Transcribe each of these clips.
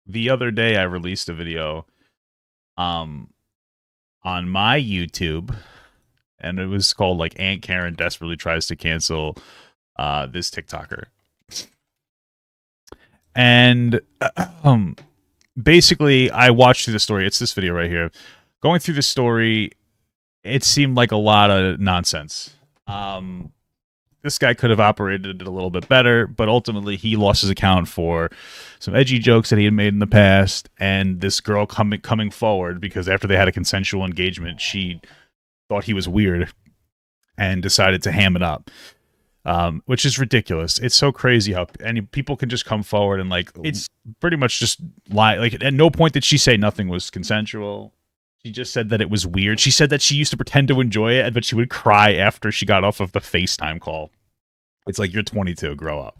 The other day I released a video um on my YouTube, and it was called like Aunt Karen desperately tries to cancel this TikToker. And um basically I watched through the story. It's this video right here. Going through the story, it seemed like a lot of nonsense. This guy could have operated it a little bit better, but ultimately he lost his account for some edgy jokes that he had made in the past, and this girl coming forward because after they had a consensual engagement, she thought he was weird and decided to ham it up. Which is ridiculous. It's so crazy how any people can just come forward and like it's pretty much just lie. Like at no point did she say nothing was consensual. She just said that it was weird. She said that she used to pretend to enjoy it, but she would cry after she got off of the FaceTime call. It's like, you're 22, grow up.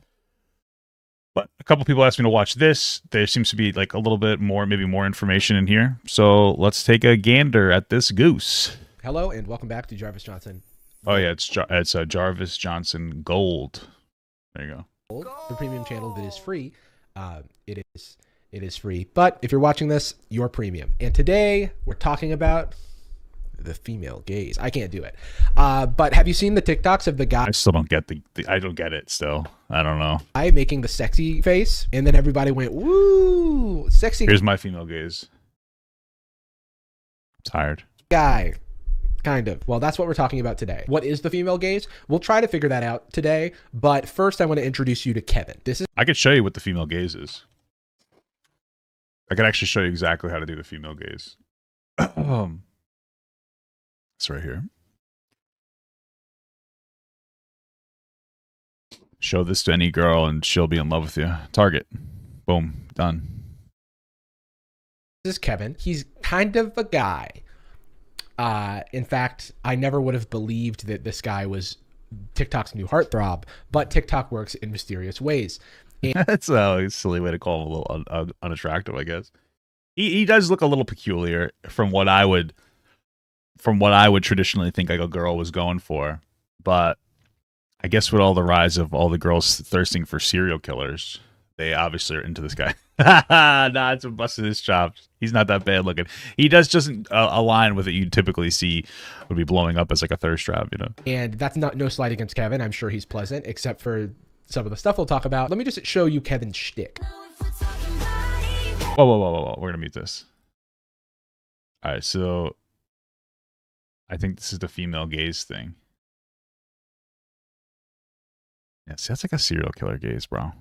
But a couple people asked me to watch this. There seems to be like a little bit more, maybe more information in here. So let's take a gander at this goose. Hello and welcome back to Jarvis Johnson. Oh yeah, it's Jarvis Johnson Gold. There you go. The premium channel that is free. It is free. But if you're watching this, you're premium. And today we're talking about the female gaze. I can't do it. But have you seen the TikToks of the guy? I still don't get I don't get it still. I don't know. I making the sexy face, and then everybody went, woo, sexy. Here's my female gaze. I'm tired. Guy. Kind of. Well, that's what we're talking about today. What is the female gaze? We'll try to figure that out today. But first, I want to introduce you to Kevin. I could show you what the female gaze is. I could actually show you exactly how to do the female gaze. It's right here. Show this to any girl and she'll be in love with you. Target. Boom. Done. This is Kevin. He's kind of a guy. In fact, I never would have believed that this guy was TikTok's new heartthrob, but TikTok works in mysterious ways. That's a silly way to call him a little unattractive, I guess. He does look a little peculiar from what I would traditionally think like a girl was going for. But I guess with all the rise of all the girls thirsting for serial killers, they obviously are into this guy. Nah, it's busted his chops. He's not that bad looking. He doesn't align with what you typically see would be blowing up as like a thirst trap, you know. And that's no slight against Kevin. I'm sure he's pleasant, except for some of the stuff we'll talk about. Let me just show you Kevin's shtick. Whoa. We're gonna mute this. All right, so I think this is the female gaze thing. Yeah, see, that's like a serial killer gaze, bro.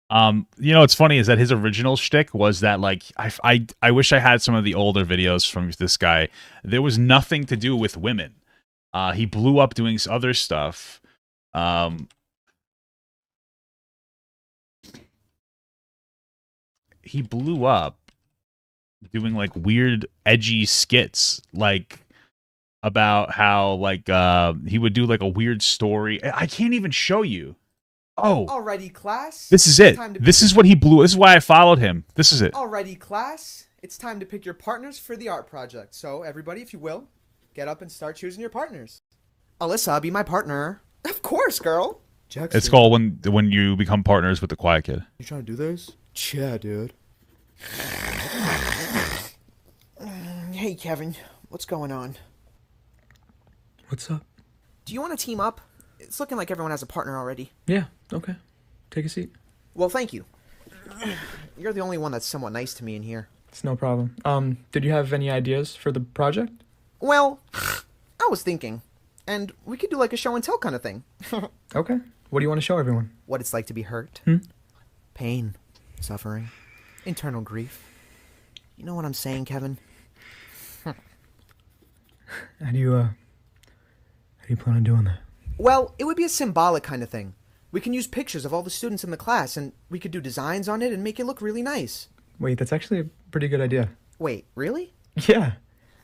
You know what's funny is that his original shtick was that like I wish I had some of the older videos from this guy. There was nothing to do with women. He blew up doing other stuff. He blew up doing like weird edgy skits like about how like he would do like a weird story. I can't even show you. Oh, alrighty, class. This is it. This is what he blew. This is why I followed him. This is it. Alrighty, class. It's time to pick your partners for the art project. So everybody, if you will, get up and start choosing your partners. Alyssa, be my partner. Of course, girl. Jackson. It's called when you become partners with the quiet kid. You trying to do this? Yeah, dude. Hey, Kevin. What's going on? What's up? Do you want to team up? It's looking like everyone has a partner already. Yeah, okay. Take a seat. Well, thank you. You're the only one that's somewhat nice to me in here. It's no problem. Did you have any ideas for the project? Well, I was thinking. And we could do like a show and tell kind of thing. Okay. What do you want to show everyone? What it's like to be hurt. Pain. Suffering. Internal grief. You know what I'm saying, Kevin? How do you plan on doing that? Well, it would be a symbolic kind of thing. We can use pictures of all the students in the class, and we could do designs on it and make it look really nice. Wait, that's actually a pretty good idea. Wait, really? Yeah.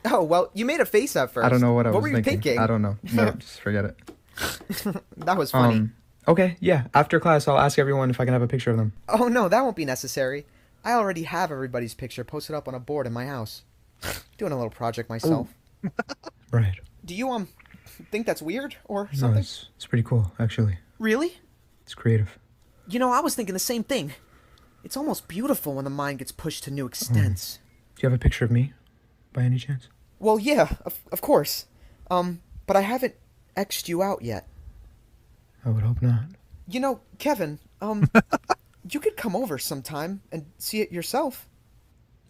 Oh, well, you made a face at first. I don't know what I was What were you thinking? I don't know. No, just forget it. That was funny. Okay, yeah. After class, I'll ask everyone if I can have a picture of them. Oh, no, that won't be necessary. I already have everybody's picture posted up on a board in my house. Doing a little project myself. Right. Do you, think that's weird or something? No, it's pretty cool, actually. Really? It's creative. You know, I was thinking the same thing. It's almost beautiful when the mind gets pushed to new extents. Do you have a picture of me, by any chance? Well, yeah, of course. But I haven't X'd you out yet. I would hope not. You know, Kevin, you could come over sometime and see it yourself.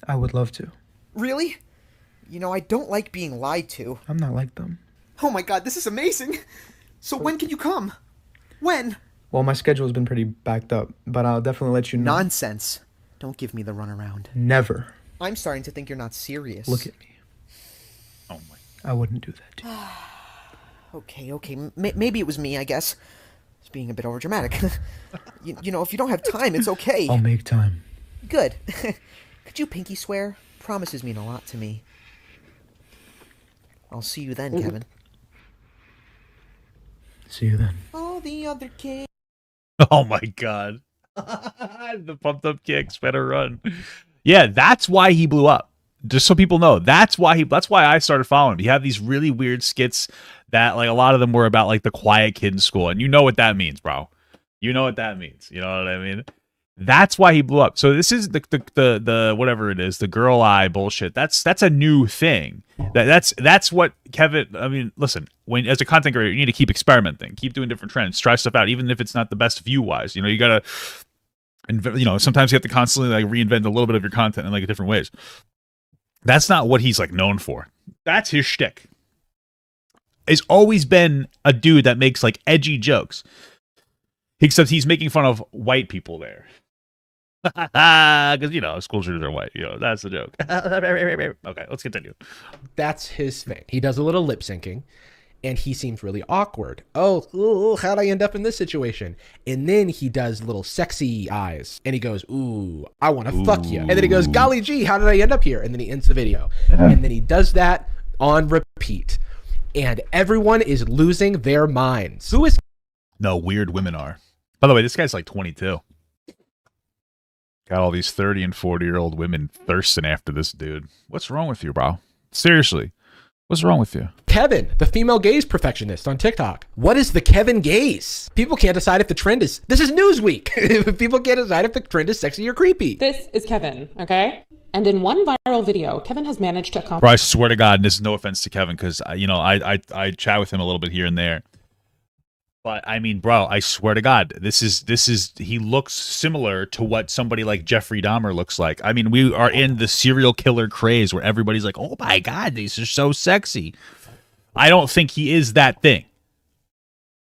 I would love to. Really? You know, I don't like being lied to. I'm not like them. Oh my god, this is amazing! So when can you come? When? Well, my schedule's been pretty backed up, but I'll definitely let you know. Nonsense. Don't give me the runaround. Never. I'm starting to think you're not serious. Look at me. Oh my. I wouldn't do that to you. Okay. Maybe it was me, I guess. It's being a bit overdramatic. you know, if you don't have time, it's okay. I'll make time. Good. Could you pinky swear? Promises mean a lot to me. I'll see you then, Kevin. See you then. All the other kids. Oh my god. The pumped up kicks better run. Yeah, that's why he blew up. Just so people know, that's why I started following him. He had these really weird skits that like a lot of them were about like the quiet kid in school, and you know what that means, bro. You know what that means. You know what I mean? That's why he blew up. So this is the whatever it is, the girl eye bullshit. That's a new thing. That's what Kevin. I mean, listen, when as a content creator, you need to keep experimenting, keep doing different trends, try stuff out, even if it's not the best view wise. You know, you gotta, you know, sometimes you have to constantly like reinvent a little bit of your content in like different ways. That's not what he's like known for. That's his shtick. He's always been a dude that makes like edgy jokes. Except he's making fun of white people there. Because, you know, school shooters are white. You know, that's the joke. Okay, let's continue. That's his thing. He does a little lip syncing, and he seems really awkward. Oh, how'd I end up in this situation? And then he does little sexy eyes, and he goes, ooh, I want to fuck you. And then he goes, golly gee, how did I end up here? And then he ends the video. And then he does that on repeat. And everyone is losing their minds. Who is... No, weird women are. By the way, this guy's like 22. Got all these 30 and 40-year-old women thirsting after this dude. What's wrong with you, bro? Seriously. What's wrong with you? Kevin, the female gaze perfectionist on TikTok. What is the Kevin gaze? People can't decide if the trend is... This is Newsweek. People can't decide if the trend is sexy or creepy. This is Kevin, okay? And in one viral video, Kevin has managed to accomplish... Bro, I swear to God, and this is no offense to Kevin, because, you know, I chat with him a little bit here and there. But I mean, bro, I swear to God, this is he looks similar to what somebody like Jeffrey Dahmer looks like. I mean, we are in the serial killer craze where everybody's like, "Oh my God, these are so sexy." I don't think he is that thing,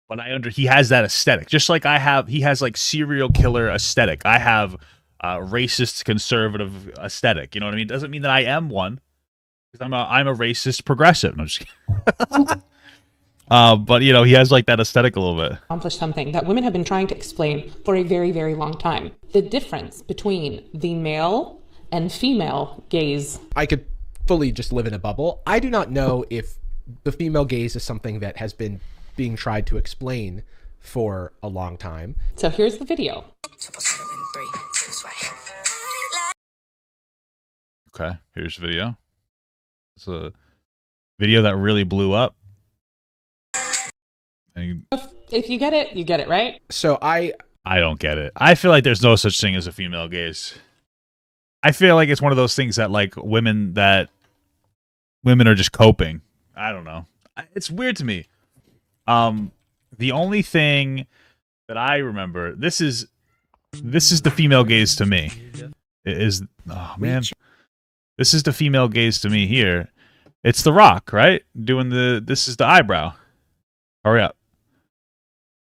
but he has that aesthetic, just like I have. He has like serial killer aesthetic. I have racist conservative aesthetic. You know what I mean? It doesn't mean that I am one, because I'm a racist progressive. No, I'm just kidding. But, you know, he has like that aesthetic a little bit. Accomplished something that women have been trying to explain for a very, very long time. The difference between the male and female gaze. I could fully just live in a bubble. I do not know if the female gaze is something that has been being tried to explain for a long time. So here's the video. Okay, here's the video. It's a video that really blew up. If you get it, right? So I don't get it. I feel like there's no such thing as a female gaze. I feel like it's one of those things that like women are just coping. I don't know. It's weird to me. The only thing that I remember, this is the female gaze to me. This is the female gaze to me here. It's The Rock, right? This is the eyebrow. Hurry up.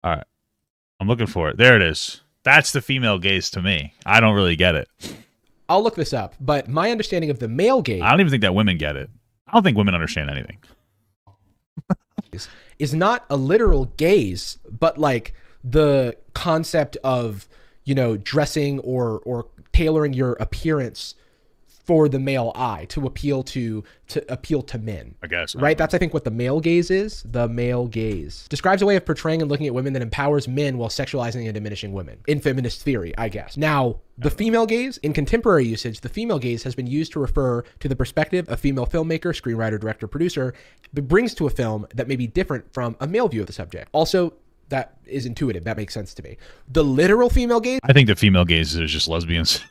All right. I'm looking for it. There it is. That's the female gaze to me. I don't really get it. I'll look this up, but my understanding of the male gaze... I don't even think that women get it. I don't think women understand anything. is not a literal gaze, but like the concept of, you know, dressing or tailoring your appearance for the male eye to appeal to men. I guess. Right? That's, I think, what the male gaze is. The male gaze describes a way of portraying and looking at women that empowers men while sexualizing and diminishing women. In feminist theory, I guess. Now, the female gaze, in contemporary usage, the female gaze has been used to refer to the perspective a female filmmaker, screenwriter, director, producer brings to a film that may be different from a male view of the subject. Also, that is intuitive. That makes sense to me. The literal female gaze I think the female gaze is just lesbians.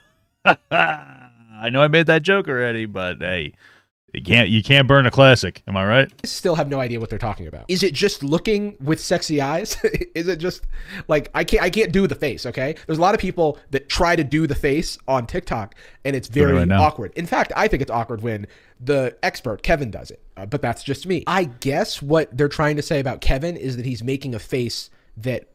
I know I made that joke already, but hey, you can't burn a classic. Am I right? still have no idea what they're talking about. Is it just looking with sexy eyes? Is it just like I can't do the face, okay? There's a lot of people that try to do the face on TikTok and it's very right now. awkward. In fact, I think it's awkward when the expert Kevin does it. But that's just me. I guess what they're trying to say about Kevin is that he's making a face that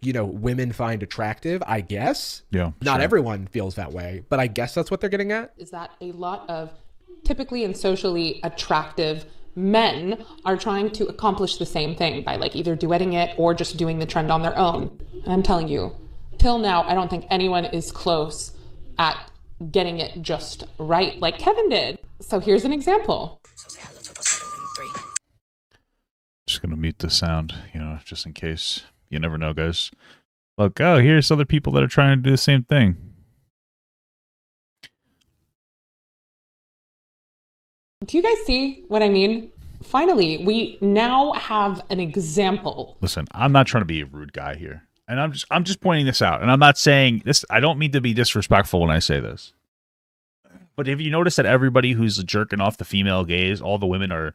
women find attractive, I guess. Yeah. Not sure. everyone feels that way, but I guess that's what they're getting at. Is that a lot of typically and socially attractive men are trying to accomplish the same thing by like either duetting it or just doing the trend on their own. And I'm telling you, till now, I don't think anyone is close at getting it just right like Kevin did. So here's an example. Just gonna mute the sound, just in case. You never know, guys. Look, here's other people that are trying to do the same thing. Do you guys see what I mean? Finally, we now have an example. Listen, I'm not trying to be a rude guy here. And I'm just pointing this out. And I'm not saying this, I don't mean to be disrespectful when I say this. But have you noticed that everybody who's jerking off the female gaze, all the women are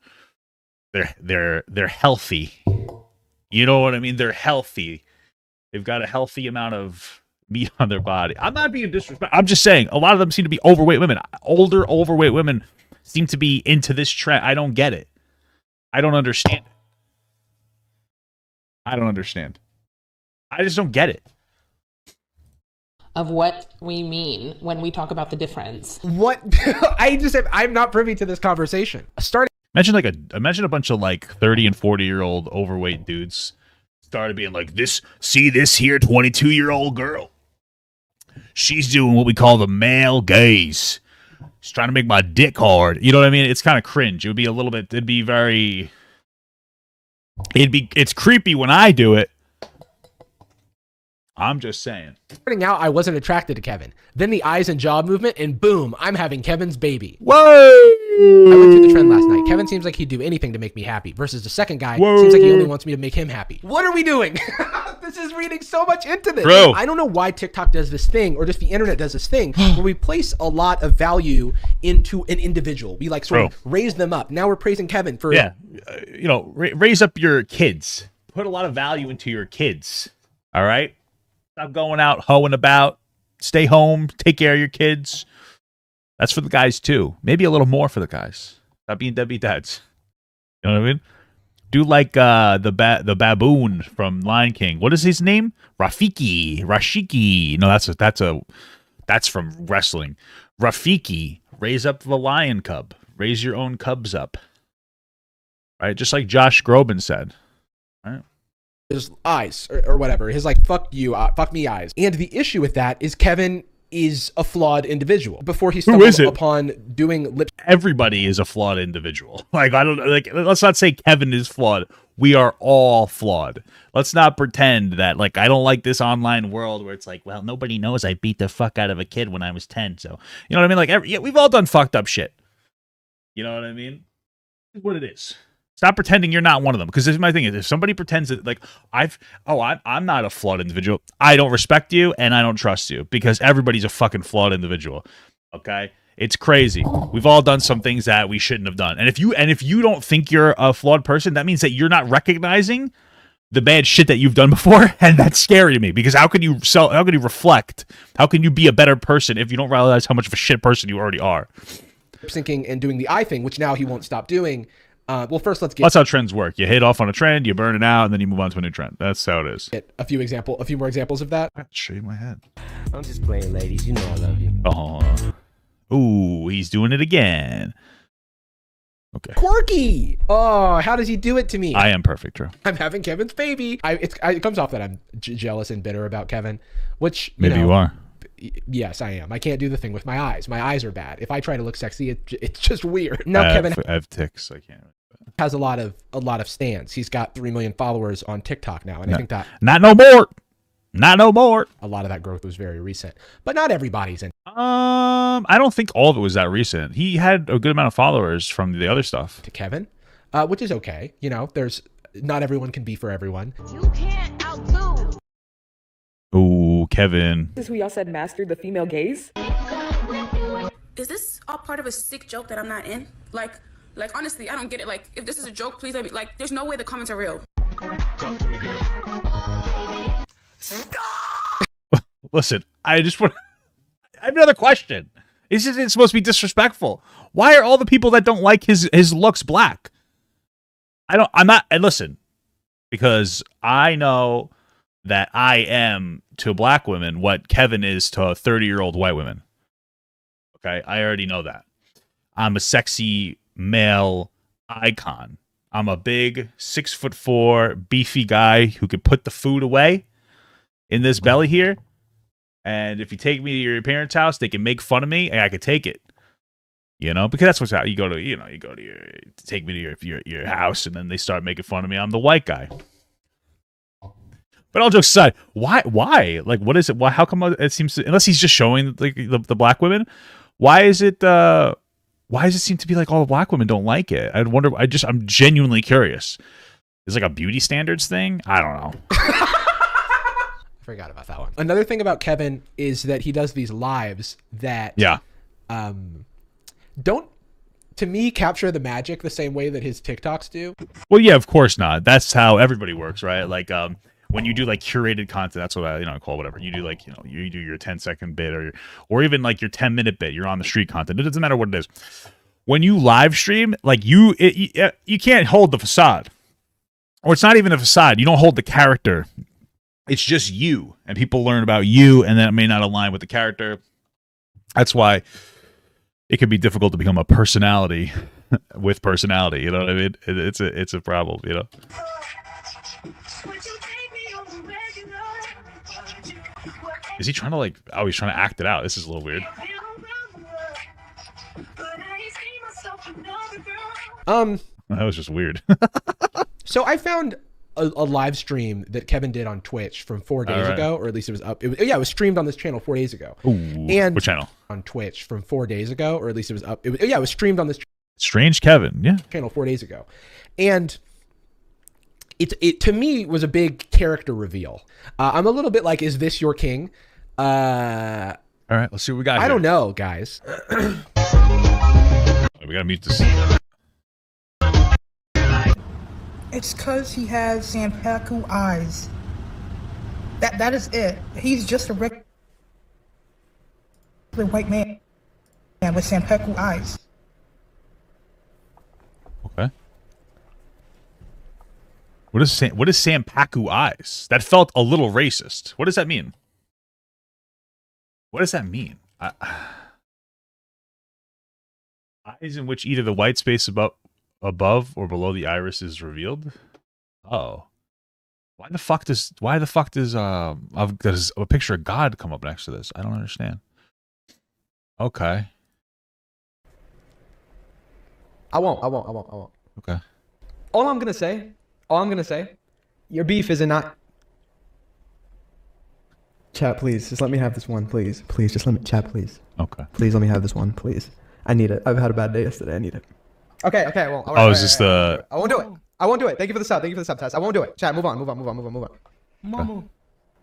they're healthy. You know what I mean? They're healthy. They've got a healthy amount of meat on their body. I'm not being disrespectful. I'm just saying a lot of them seem to be overweight women. Older, overweight women seem to be into this trend. I don't get it. I don't understand it. I don't understand. I just don't get it. Of what we mean when we talk about the difference. What? I'm not privy to this conversation. Imagine a bunch of like 30 and 40-year-old overweight dudes started being like, this here 22-year-old girl. She's doing what we call the male gaze. She's trying to make my dick hard. You know what I mean? It's kind of cringe. It would be a little bit, it's creepy when I do it. I'm just saying. Starting out, I wasn't attracted to Kevin. Then the eyes and jaw movement, and boom, I'm having Kevin's baby. Whoa! I went through the trend last night. Kevin seems like he'd do anything to make me happy, versus the second guy seems like he only wants me to make him happy. What are we doing? This is reading so much into this. Bro. I don't know why TikTok does this thing, or just the internet does this thing, where we place a lot of value into an individual. We like sort of raise them up. Now we're praising Kevin for... Yeah. Raise up your kids. Put a lot of value into your kids. All right? Stop going out hoeing about. Stay home. Take care of your kids. That's for the guys too. Maybe a little more for the guys. Stop being deadbeat dads. You know what I mean? Do like the baboon from Lion King. What is his name? Rafiki. No, that's from wrestling. Rafiki. Raise up the lion cub. Raise your own cubs up. Right? Just like Josh Groban said. Right? His eyes or whatever, his like fuck me eyes. And the issue with that is Kevin is a flawed individual. Before he stumbled upon doing lip, everybody is a flawed individual. Let's not say Kevin is flawed. We are all flawed. Let's not pretend that I don't like this online world where it's like, well, nobody knows I beat the fuck out of a kid when I was 10. So you know what I mean? We've all done fucked up shit. You know what I mean? It's what it is. Stop pretending you're not one of them. Because my thing is, if somebody pretends that I'm not a flawed individual, I don't respect you and I don't trust you because everybody's a fucking flawed individual. Okay? It's crazy. We've all done some things that we shouldn't have done. And if you don't think you're a flawed person, that means that you're not recognizing the bad shit that you've done before, and that's scary to me because how can you reflect? How can you be a better person if you don't realize how much of a shit person you already are? Syncing and doing the eye thing, which now he won't stop doing. Well, first let's get... That's how trends work. You hit off on a trend, you burn it out, and then you move on to a new trend. That's how it is. Get a few more examples of that. Shave my head. I'm just playing, ladies. You know I love you. Oh, ooh, he's doing it again. Okay. Quirky. Oh, how does he do it to me? I am perfect, Drew. I'm having Kevin's baby. It comes off that I'm jealous and bitter about Kevin, which maybe you are. Yes, I am. I can't do the thing with my eyes. My eyes are bad. If I try to look sexy, it's just weird. Now Kevin I have tics. I can't. Has a lot of stands. He's got 3 million followers on TikTok now, and I think that not no more. A lot of that growth was very recent, but not everybody's in. I don't think all of it was that recent. He had a good amount of followers from the other stuff. To Kevin, which is okay. There's not everyone can be for everyone. You can't outdo. Ooh, Kevin. This is who y'all said mastered the female gaze? Is this all part of a sick joke that I'm not in? Like honestly, I don't get it. Like, if this is a joke, please let me. Like, there's no way the comments are real. Listen, I have another question. Isn't it supposed to be disrespectful? Why are all the people that don't like his looks black? And listen, because I know that I am to black women what Kevin is to 30-year-old white women. Okay, I already know that. I'm a sexy male icon. I'm a big 6'4" beefy guy who could put the food away in this belly here. And if you take me to your parents' house, they can make fun of me, and I could take it. You know, because that's what's how you go to take me to your house, and then they start making fun of me. I'm the white guy. But all jokes aside, why? Like, what is it? Why? How come it seems to, unless he's just showing the black women? Why is it? Why does it seem to be like all the black women don't like it? I wonder. I'm genuinely curious. Is it like a beauty standards thing? I don't know. Forgot about that one. Another thing about Kevin is that he does these lives that don't, to me, capture the magic the same way that his TikToks do. Well, yeah, of course not. That's how everybody works, right? Like, when you do like curated content, that's what I call whatever. You do like, you do your 10-second bit or even like your 10-minute bit. You're on the street content. It doesn't matter what it is. When you live stream, like you can't hold the facade, or it's not even a facade. You don't hold the character. It's just you, and people learn about you, and that may not align with the character. That's why it can be difficult to become a personality with personality. You know what I mean? It's a problem. You know. Is he trying to like? Oh, he's trying to act it out. This is a little weird. That was just weird. So I found a live stream that Kevin did on Twitch from 4 days ago, or at least it was up. It was streamed on this channel 4 days ago. Ooh, and what channel? On Twitch from 4 days ago, or at least it was up. It was streamed on this Strange Kevin, yeah, channel 4 days ago, and it to me was a big character reveal. I'm a little bit like, is this your king? All right, let's see what we got. I don't know, guys. We gotta mute this. It's cause he has Sanpaku eyes. That is it. He's just a regular white man with Sanpaku eyes. Okay. What is Sanpaku eyes? That felt a little racist. What does that mean? What does that mean? Eyes in which either the white space above or below the iris is revealed. Oh, why the fuck does a picture of God come up next to this? I don't understand. Okay. I won't. Okay. All I'm gonna say, your beef is not. Chat, please, just let me have this one, please. Please, just let me. Chat, please. Okay. Please let me have this one, please. I need it. I've had a bad day yesterday. I need it. Okay. Well. All right, oh, is this the? I won't do it. Thank you for the sub. Tess. I won't do it. Chat, move on. Mama.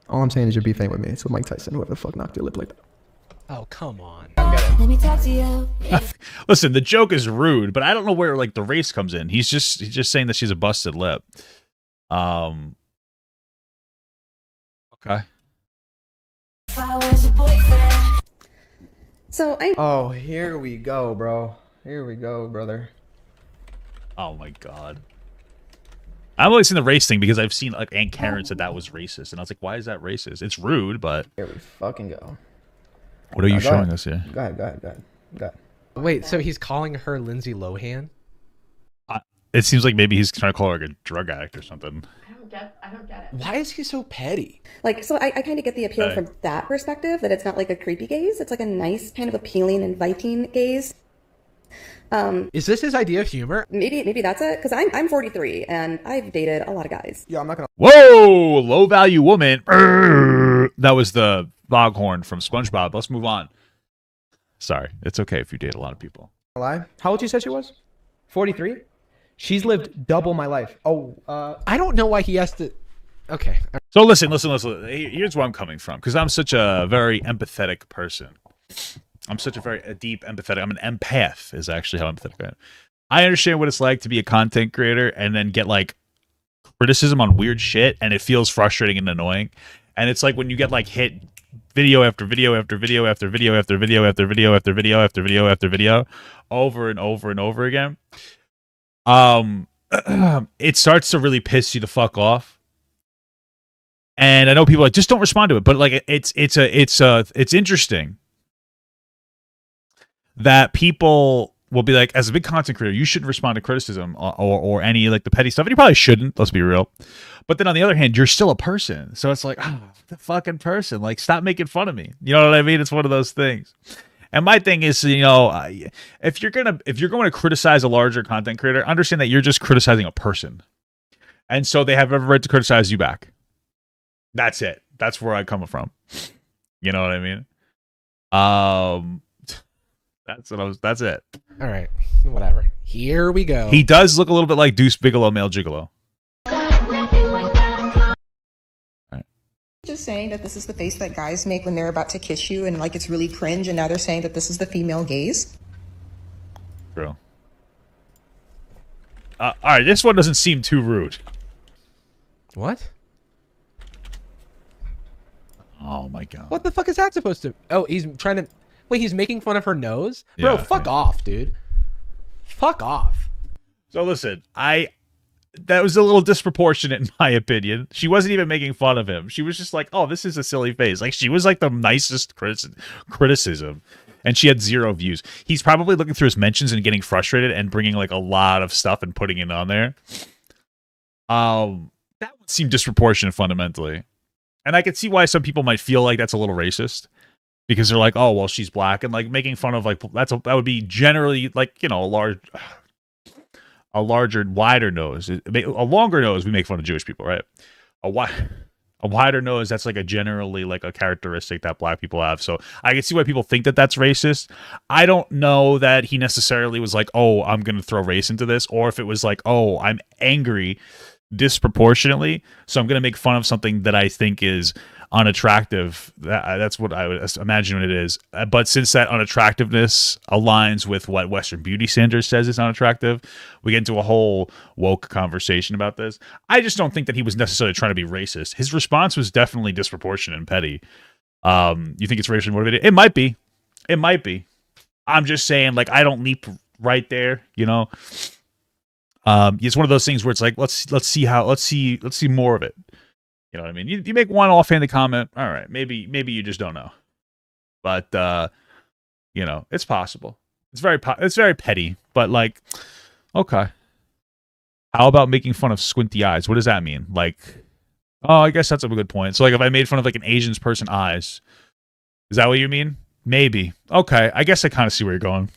All I'm saying is your beef ain't with me. It's with Mike Tyson. Whoever the fuck knocked your lip like that. Oh, come on. Let me talk to you. Listen, the joke is rude, but I don't know where like the race comes in. He's just saying that she's a busted lip. Okay. So Oh, here we go, bro. Here we go, brother. Oh my god. I've always seen the race thing because I've seen like Aunt Karen said that was racist, and I was like, why is that racist? It's rude, but here we fucking go. What are you showing us here? Go ahead. Wait, so he's calling her Lindsay Lohan? It seems like maybe he's trying to call her like a drug addict or something. I don't get it. Why is he so petty? Like, so I kind of get the appeal from that perspective, that it's not like a creepy gaze. It's like a nice, kind of appealing, inviting gaze. Is this his idea of humor? Maybe that's it. Because I'm 43 and I've dated a lot of guys. Yeah, I'm not gonna. Whoa, low value woman. That was the foghorn from SpongeBob. Let's move on. Sorry, it's okay if you date a lot of people. Lie. How old you said she was? 43. She's lived double my life. Oh, I don't know why he has to. Okay. So listen. Here's where I'm coming from, because I'm such a very empathetic person. I'm such a deep empathetic. I'm an empath is actually how empathetic I am. I understand what it's like to be a content creator and then get like criticism on weird shit, and it feels frustrating and annoying. And it's like when you get like hit video after video after video after video after video after video after video after video after video over and over and over again. It starts to really piss you the fuck off. And I know people are like, just don't respond to it, but like it's interesting that people will be like, as a big content creator, you shouldn't respond to criticism or any like the petty stuff. And you probably shouldn't, let's be real. But then on the other hand, you're still a person. So it's like, the fucking person, like, stop making fun of me. You know what I mean? It's one of those things. And my thing is, you know, if you're going to criticize a larger content creator, understand that you're just criticizing a person. And so they have every right to criticize you back. That's it. That's where I come from. You know what I mean? That's it. All right. Whatever. Here we go. He does look a little bit like Deuce Bigalow, male gigolo. Just saying that this is the face that guys make when they're about to kiss you and like it's really cringe, and now they're saying that this is the female gaze. True. All right, this one doesn't seem too rude. What? Oh my god. What the fuck is that supposed to? Oh, he's trying to. Wait, he's making fun of her nose? Bro, Yeah, fuck off, dude. Fuck off. So listen, that was a little disproportionate in my opinion. She wasn't even making fun of him. She was just like, oh, this is a silly face. Like, she was like the nicest criticism. And she had 0 views. He's probably looking through his mentions and getting frustrated and bringing like a lot of stuff and putting it on there. That would seem disproportionate fundamentally. And I could see why some people might feel like that's a little racist. Because they're like, oh, well, she's black. And like making fun of like, that would be generally like, you know, a larger, wider nose. A longer nose, we make fun of Jewish people, right? A wider nose, that's like a generally like a characteristic that black people have. So I can see why people think that that's racist. I don't know that he necessarily was like, oh, I'm going to throw race into this. Or if it was like, oh, I'm angry disproportionately, so I'm going to make fun of something that I think is unattractive. That's what I would imagine it is. But since that unattractiveness aligns with what Western beauty standards says is unattractive, we get into a whole woke conversation about this. I just don't think that he was necessarily trying to be racist. His response was definitely disproportionate and petty. You think it's racially motivated? It might be. It might be. I'm just saying, like, I don't leap right there, you know. It's one of those things where it's like, let's see more of it. You know what I mean? You make one offhanded comment, all right, maybe you just don't know. But you know, it's possible. It's very petty, but like, okay. How about making fun of squinty eyes? What does that mean? Like, oh, I guess that's a good point. So like if I made fun of like an Asian person's eyes, is that what you mean? Maybe. Okay, I guess I kind of see where you're going.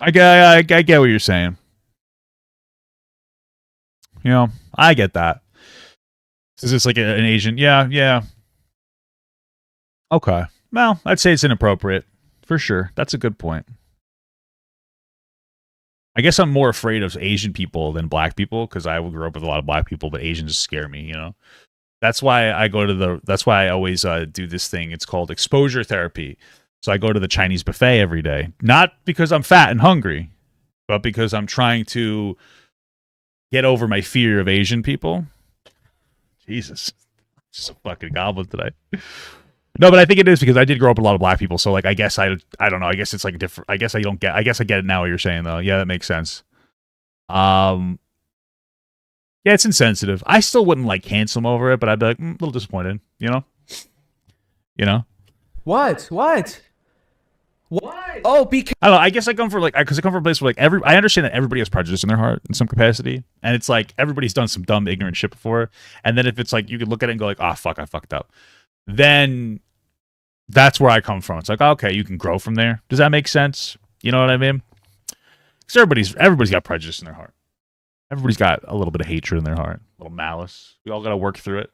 I get what you're saying. You know, I get that. Is this like an Asian? Yeah. Okay. Well, I'd say it's inappropriate. For sure. That's a good point. I guess I'm more afraid of Asian people than black people because I grew up with a lot of black people, but Asians scare me, you know? That's why I always do this thing. It's called exposure therapy. So I go to the Chinese buffet every day. Not because I'm fat and hungry, but because I'm trying to get over my fear of Asian people. Jesus. Just a fucking goblin today. No, but I think it is because I did grow up with a lot of black people. So like, I guess I don't know. I guess it's like different. I guess I get it now what you're saying though. Yeah, that makes sense. Yeah, it's insensitive. I still wouldn't like cancel him over it, but I'd be like, a little disappointed, you know? What? Oh, because I don't know. I guess I come from because I come from a place where like I understand that everybody has prejudice in their heart in some capacity, and it's like everybody's done some dumb, ignorant shit before. And then if it's like you could look at it and go like, "Oh fuck, I fucked up," then that's where I come from. It's like, okay, you can grow from there. Does that make sense? You know what I mean? Because everybody's got prejudice in their heart. Everybody's got a little bit of hatred in their heart, a little malice. We all got to work through it.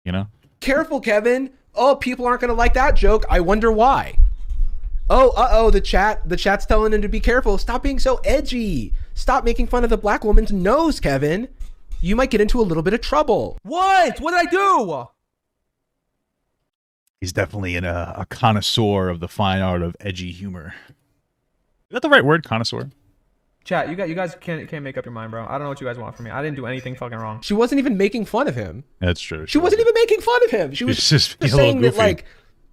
You know? Careful, Kevin. Oh, people aren't going to like that joke. I wonder why. Oh, the chat's telling him to be careful. Stop being so edgy. Stop making fun of the black woman's nose, Kevin. You might get into a little bit of trouble. What? What did I do? He's definitely a connoisseur of the fine art of edgy humor. Is that the right word, connoisseur? Chat, you guys can't make up your mind, bro. I don't know what you guys want from me. I didn't do anything fucking wrong. She wasn't even making fun of him. That's true. She wasn't even making fun of him. She was just saying that, like,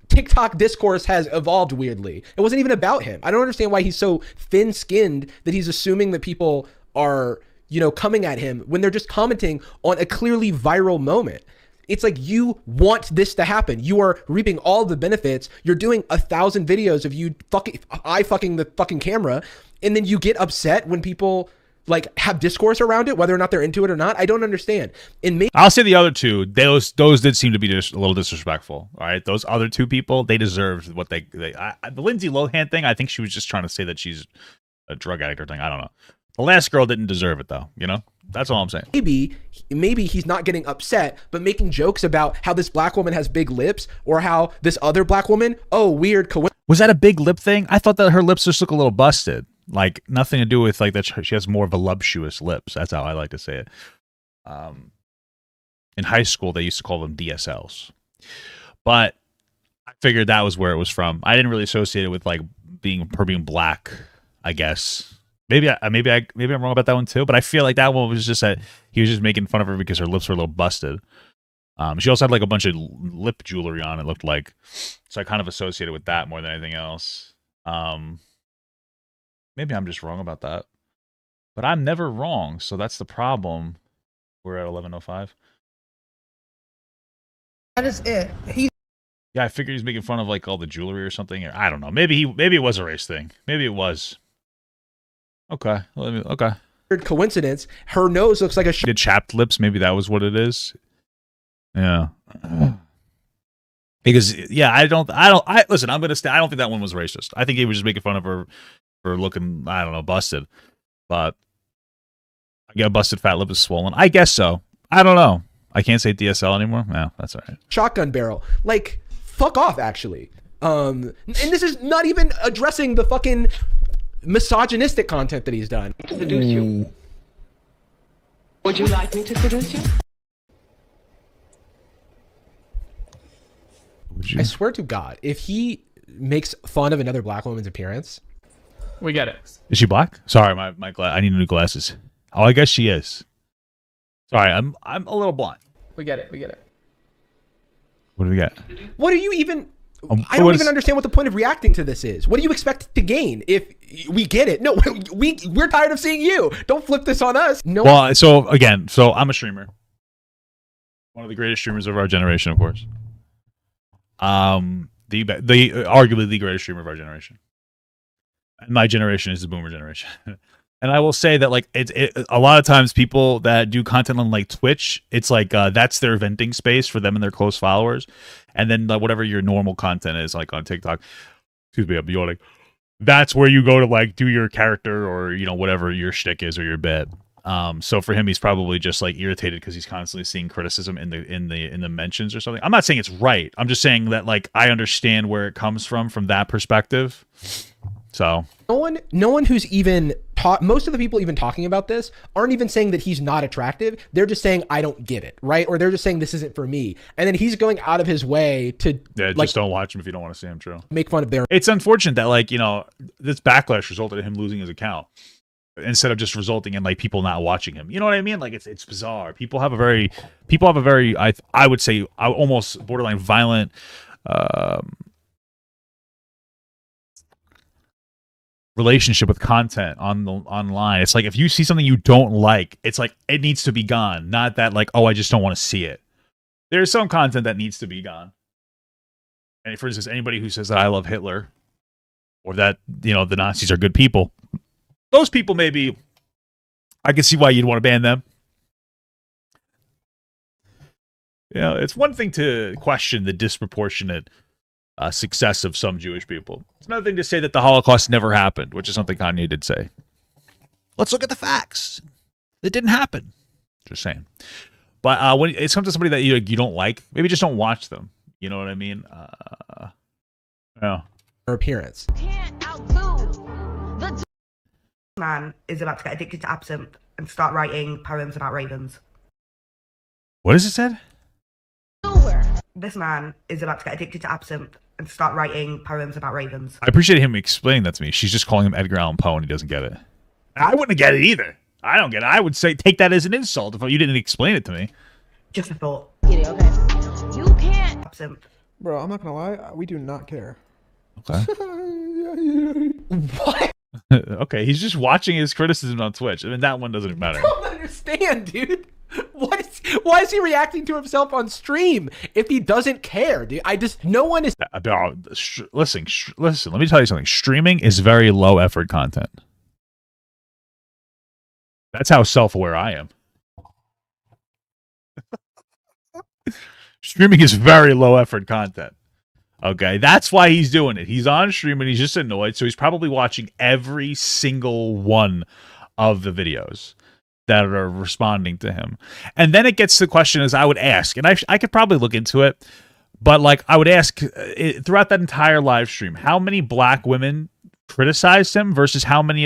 TikTok discourse has evolved weirdly. It wasn't even about him. I don't understand why he's so thin-skinned that he's assuming that people are, you know, coming at him when they're just commenting on a clearly viral moment. It's like, you want this to happen. You are reaping all the benefits. You're doing 1,000 videos of you fucking the fucking camera, and then you get upset when people like have discourse around it, whether or not they're into it or not. I don't understand. And I'll say the other two, those did seem to be just a little disrespectful. All right, those other two people, they deserved what they the Lindsay Lohan thing. I think she was just trying to say that she's a drug addict or thing. I don't know. The last girl didn't deserve it though. You know, that's all I'm saying. Maybe he's not getting upset, but making jokes about how this black woman has big lips or how this other black woman, weird coincidence. Was that a big lip thing? I thought that her lips just look a little busted. Like, nothing to do with like that she has more voluptuous lips. That's how I like to say it. In high school, they used to call them DSLs, but I figured that was where it was from. I didn't really associate it with like her being black. I guess maybe I'm wrong about that one too. But I feel like that one was just that he was just making fun of her because her lips were a little busted. She also had like a bunch of lip jewelry on. It looked like, so I kind of associated with that more than anything else. Maybe I'm just wrong about that, but I'm never wrong. So that's the problem. We're at 11:05. That is it. Yeah, I figured he's making fun of like all the jewelry or something. I don't know. Maybe it was a race thing. Maybe it was. Okay. Okay. Weird coincidence. Her nose looks like a did chapped lips. Maybe that was what it is. Yeah. Because listen, I'm gonna stay. I don't think that one was racist. I think he was just making fun of her for looking, I don't know, busted. But I get a busted fat lip is swollen. I guess so. I don't know. I can't say DSL anymore. No, that's all right. Shotgun barrel. Like, fuck off, actually. And this is not even addressing the fucking misogynistic content that he's done. Seduce you. Would you like me to seduce you? I swear to God, if he makes fun of another black woman's appearance, we get it. Is she black? Sorry, my I need new glasses. Oh, I guess she is. Sorry, I'm a little blind. We get it. What do we get? What do you even? I don't even understand what the point of reacting to this is. What do you expect to gain if we get it? No, we're tired of seeing you. Don't flip this on us. No. Well, so I'm a streamer. One of the greatest streamers of our generation, of course. The arguably the greatest streamer of our generation. And my generation is the boomer generation. And I will say that like a lot of times people that do content on like Twitch, it's like that's their venting space for them and their close followers. And then whatever your normal content is, like on TikTok, excuse me, I'm yawning. That's where you go to like do your character or whatever your shtick is or your bit. So for him, he's probably just like irritated because he's constantly seeing criticism in the mentions or something. I'm not saying it's right. I'm just saying that like I understand where it comes from that perspective. So no one who's even most of the people even talking about this aren't even saying that he's not attractive. They're just saying I don't get it, right? Or they're just saying this isn't for me. And then he's going out of his way to just don't watch him if you don't want to see him. True. Make fun of their. It's unfortunate that like this backlash resulted in him losing his account instead of just resulting in like people not watching him. You know what I mean? Like it's bizarre. People have a very I would say almost borderline violent relationship with content online. It's like if you see something you don't like, it's like it needs to be gone. Not that like, oh, I just don't want to see it. There's some content that needs to be gone. And for instance, anybody who says that I love Hitler or that the Nazis are good people, those people maybe I can see why you'd want to ban them. It's one thing to question the disproportionate success of some Jewish people. It's another thing to say that the Holocaust never happened, which is something Kanye did say. Let's look at the facts. It didn't happen. Just saying. But when it comes to somebody that you don't like, maybe just don't watch them. You know what I mean? Yeah. her appearance. Man is about to get addicted to absinthe and start writing poems about ravens. What is it said? This man is about to get addicted to absinthe and start writing poems about ravens. I appreciate him explaining that to me. She's just calling him Edgar Allan Poe and he doesn't get it. I wouldn't get it either. I don't get it. I would say take that as an insult if you didn't explain it to me. Just a thought. Okay. You can't. Absinthe. Bro, I'm not gonna lie. We do not care. Okay. What? Okay, he's just watching his criticism on Twitch. I mean, that one doesn't matter. I don't understand, dude. Why is he reacting to himself on stream if he doesn't care, dude? No one is. Listen. Let me tell you something. Streaming is very low effort content. That's how self-aware I am. Streaming is very low effort content. Okay, that's why he's doing it. He's on stream and he's just annoyed, so he's probably watching every single one of the videos that are responding to him. And then it gets to the question as I would ask, and I could probably look into it, but like I would ask throughout that entire live stream, how many black women criticized him versus how many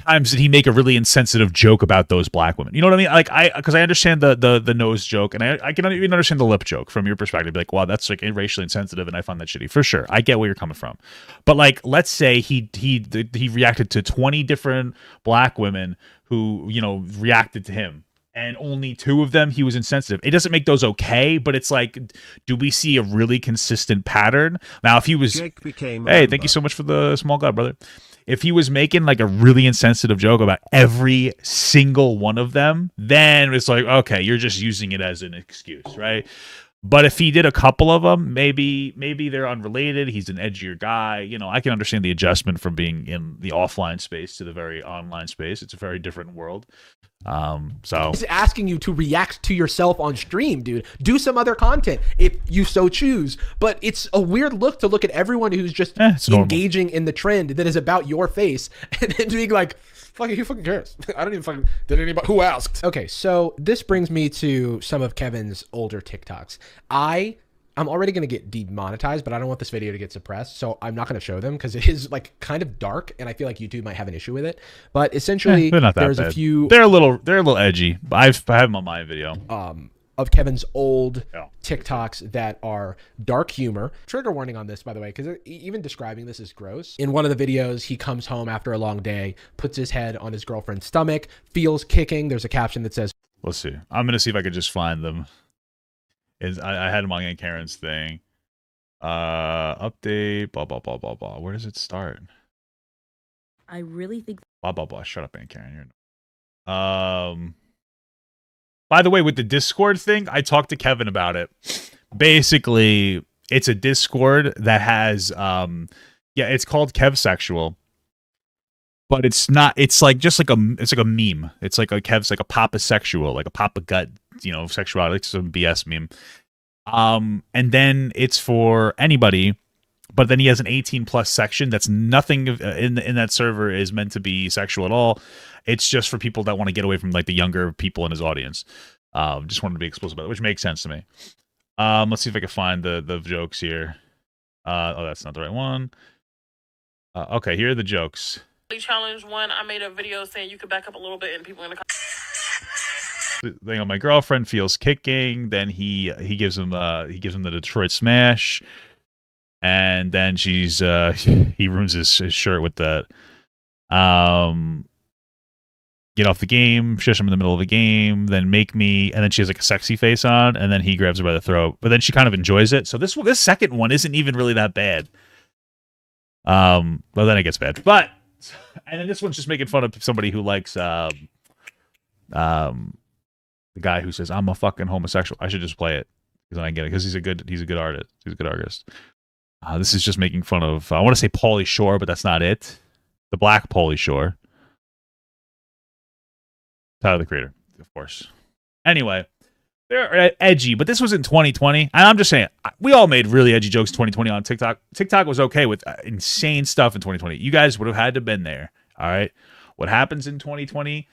times did he make a really insensitive joke about those black women? You know what I mean? Like because I understand the nose joke, and I can even understand the lip joke from your perspective. Be like, wow, that's like racially insensitive, and I find that shitty for sure. I get where you're coming from, but like, let's say he reacted to 20 different black women who reacted to him, and only 2 of them he was insensitive. It doesn't make those okay, but it's like, do we see a really consistent pattern? Now, if he was, hey, thank you so much for the small god, brother. If he was making like a really insensitive joke about every single one of them, then it's like, okay, you're just using it as an excuse, right? But if he did a couple of them, maybe they're unrelated. He's an edgier guy. I can understand the adjustment from being in the offline space to the very online space. It's a very different world. So he's asking you to react to yourself on stream, dude. Do some other content if you so choose. But it's a weird look to look at everyone who's just engaging in the trend that is about your face and then being like, who fucking cares? I don't even fucking, did anybody, who asked? Okay, so this brings me to some of Kevin's older TikToks. I'm already going to get demonetized, but I don't want this video to get suppressed, so I'm not going to show them because it is like kind of dark, and I feel like YouTube might have an issue with it. But essentially, they're not that there's bad. a few. They're a little edgy. But I have them on my video. Of Kevin's old TikToks that are dark humor. Trigger warning on this, by the way, because even describing this is gross. In one of the videos, he comes home after a long day, puts his head on his girlfriend's stomach, feels kicking. There's a caption that says, let's see. I'm going to see if I could just find them. I had them on Aunt Karen's thing. Update, blah, blah, blah, blah, blah. Where does it start? I really think... Blah, blah, blah. Shut up, Aunt Karen. By the way, with the Discord thing, I talked to Kevin about it. Basically, it's a Discord that has, it's called KevSexual. But it's not, it's like a meme. It's like Kev's like a Papa Sexual, like a Papa Gut, sexuality, some BS meme. And then it's for anybody, but then he has an 18+ section that's nothing in that server is meant to be sexual at all. It's just for people that want to get away from like the younger people in his audience. Just wanted to be explicit about it, which makes sense to me. Let's see if I can find the jokes here. That's not the right one. Okay, here are the jokes. Challenge 1, I made a video saying you could back up a little bit and people in the my girlfriend feels kicking. Then he gives him the Detroit Smash, and then she's he ruins his shirt with that. Get off the game, shush him in the middle of the game, then make me, and then she has like a sexy face on, and then he grabs her by the throat. But then she kind of enjoys it. So this second one isn't even really that bad. Well, then it gets bad. But and then this one's just making fun of somebody who likes the guy who says I'm a fucking homosexual. I should just play it because I get it because he's a good artist. He's a good artist. This is just making fun of I want to say Pauly Shore, but that's not it. The black Pauly Shore. Tyler, the Creator, of course. Anyway, they're edgy, but this was in 2020. And I'm just saying, we all made really edgy jokes in 2020 on TikTok. TikTok was okay with insane stuff in 2020. You guys would have had to have been there, all right? What happens in 2020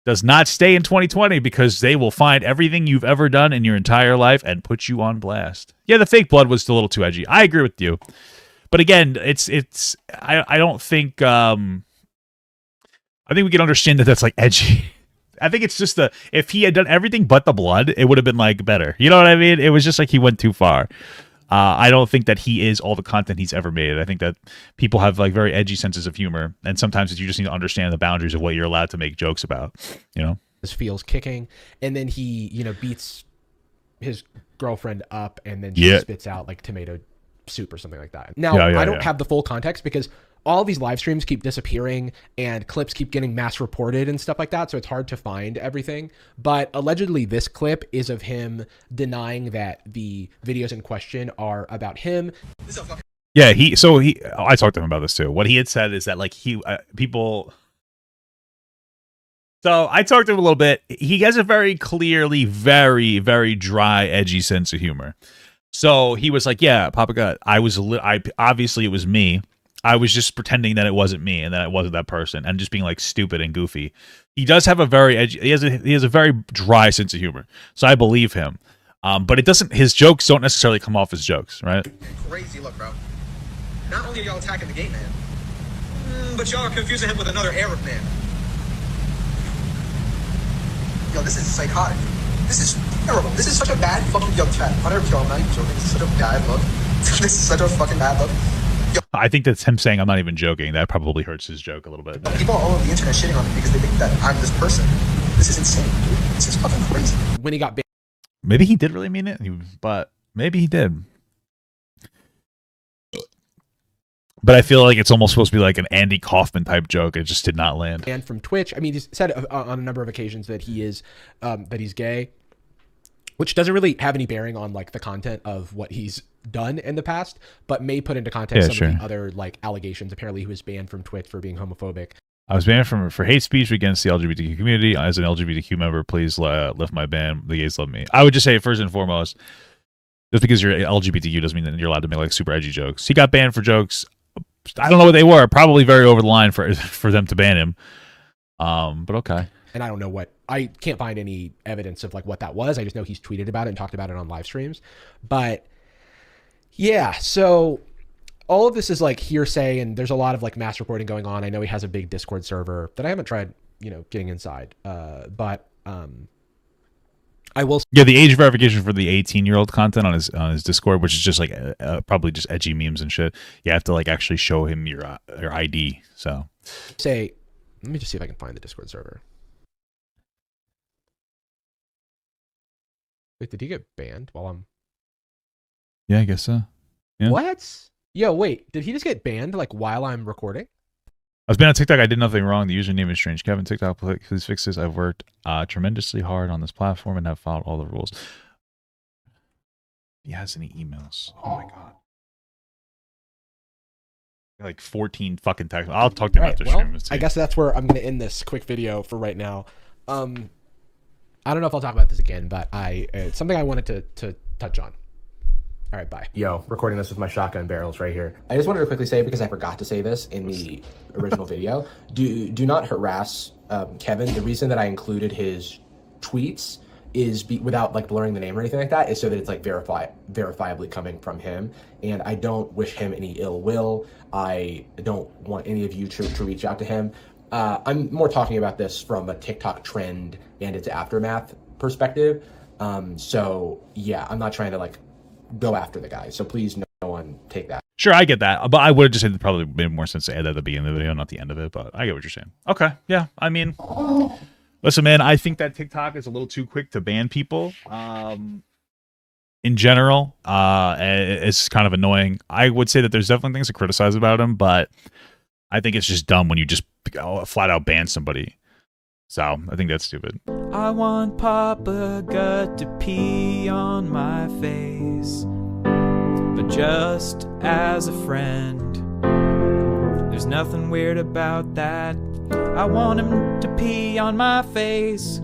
does not stay in 2020 because they will find everything you've ever done in your entire life and put you on blast. Yeah, the fake blood was a little too edgy. I agree with you. But again, I don't think I think we can understand that that's like edgy. I think it's just if he had done everything but the blood, it would have been like better. You know what I mean? It was just like he went too far. I don't think that he is all the content he's ever made. I think that people have like very edgy senses of humor, and sometimes you just need to understand the boundaries of what you're allowed to make jokes about. You know, his feels kicking, and then he beats his girlfriend up, and then she spits out like tomato soup or something like that. Now I don't have the full context because all these live streams keep disappearing and clips keep getting mass reported and stuff like that, so it's hard to find everything. But allegedly this clip is of him denying that the videos in question are about him. Yeah, I talked to him about this too. What he had said is that like people. So I talked to him a little bit. He has a very clearly very, very dry, edgy sense of humor. So he was like, "Yeah, Papa Gut, obviously it was me. I was just pretending that it wasn't me and that it wasn't that person, and just being like stupid and goofy." He does have a very edgy. He has a very dry sense of humor, so I believe him. But it doesn't. His jokes don't necessarily come off as jokes, right? Crazy look, bro. Not only are y'all attacking the gay man, but y'all are confusing him with another Arab man. Yo, this is psychotic. This is terrible. This is such a bad fucking chat. I'm not even joking. This is such a bad look. This is such a fucking bad look. I think that's him saying I'm not even joking. That probably hurts his joke a little bit. People all over the internet shitting on me because they think that I'm this person. This is insane, dude. This is fucking crazy. When he got banned, maybe he did really mean it, but maybe he did. But I feel like it's almost supposed to be like an Andy Kaufman type joke. It just did not land. And from Twitch, I mean, he's said on a number of occasions that he is that he's gay, which doesn't really have any bearing on like the content of what he's done in the past, but may put into context some of the other like allegations. Apparently he was banned from Twitch for being homophobic. I was banned for hate speech against the LGBTQ community. As an LGBTQ member, please lift my ban. The gays love me. I would just say first and foremost, just because you're LGBTQ doesn't mean that you're allowed to make like super edgy jokes. He got banned for jokes. I don't know what they were. Probably very over the line for them to ban him. But okay. And I don't know what, I can't find any evidence of like what that was. I just know he's tweeted about it and talked about it on live streams. But yeah, so all of this is like hearsay, and there's a lot of like mass reporting going on. I know he has a big Discord server that I haven't tried, getting inside. But I will. Yeah, the age verification for the 18-year-old content on his Discord, which is just like probably just edgy memes and shit. You have to like actually show him your ID. So let me just see if I can find the Discord server. Wait, did he get banned while I'm? Yeah, I guess so. Yeah. What? Yo, wait, did he just get banned like while I'm recording? I was banned on TikTok. I did nothing wrong. The username is strange. Kevin, TikTok, please fix this. I've worked tremendously hard on this platform and have followed all the rules. He has any emails? Oh my god. Like 14 fucking texts. I'll talk to him after stream. I guess that's where I'm going to end this quick video for right now. I don't know if I'll talk about this again, but it's something I wanted to touch on. All right, bye. Yo, recording this with my shotgun barrels right here. I just wanted to quickly say, because I forgot to say this in the original video, do not harass Kevin. The reason that I included his tweets is without like blurring the name or anything like that, is so that it's like verifiably coming from him. And I don't wish him any ill will. I don't want any of you to reach out to him. I'm more talking about this from a TikTok trend and its aftermath perspective. So yeah, I'm not trying to like go after the guy. So please no one take that. Sure, I get that. But I would have just said it probably made more sense to add that at the beginning of the video, not the end of it. But I get what you're saying. Okay, yeah. I mean, listen, man, I think that TikTok is a little too quick to ban people. In general, it's kind of annoying. I would say that there's definitely things to criticize about him, but I think it's just dumb when you just flat out ban somebody. So I think that's stupid. I want Papa Gut to pee on my face, but just as a friend. There's nothing weird about that. I want him to pee on my face.